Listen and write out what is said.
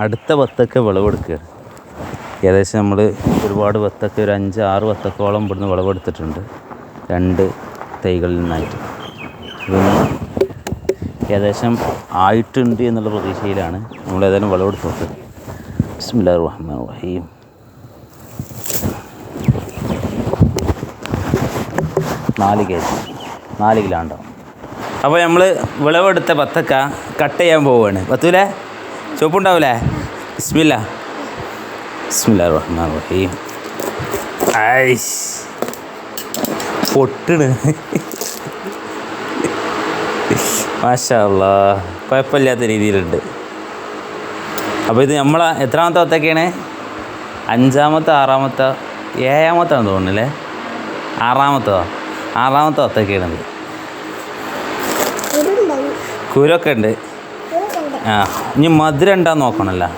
അടുത്ത വത്തക്ക വിളവെടുക്കുകയാണ്. ഏകദേശം നമ്മൾ ഒരുപാട് വത്തക്ക ഒരു 5-6 വത്തക്കോളം ഇവിടുന്ന് വിളവെടുത്തിട്ടുണ്ട് 2 തൈകളിൽ നിന്നായിട്ട്. ഇതൊന്ന് ഏകദേശം ആയിട്ടുണ്ട് എന്നുള്ള പ്രതീക്ഷയിലാണ് നമ്മളേതായാലും വിളവെടുത്ത് നോക്കുക. ബിസ്മില്ലാഹിർ റഹ്മാനിർ റഹീം. നാല് കിലോ ഉണ്ടാവും. അപ്പോൾ നമ്മൾ വിളവെടുത്ത വത്തക്ക കട്ട് ചെയ്യാൻ പോവുകയാണ്. പത്തൂലേ ചുവപ്പുണ്ടാവൂലേ? ബിസ്മില്ലാഹിർ റഹ്മാനിർ റഹീം. ഐഷ് പൊട്ടണ്. മാഷാ അല്ലാഹ്, കുഴപ്പമില്ലാത്ത രീതിയിലുണ്ട്. അപ്പോൾ ഇത് നമ്മളെ എത്രാമത്തെ വത്തക്കയാണ്? 5-മത്തെ 6-മത്തെ 7-മത്താണെന്ന് തോന്നുന്നല്ലേ? 6-മത്തെ വത്തക്കയാണത്. കുരൊക്കെ ഉണ്ട്. ഇനി മധുരം ഉണ്ടാന്ന് നോക്കണമല്ലോ.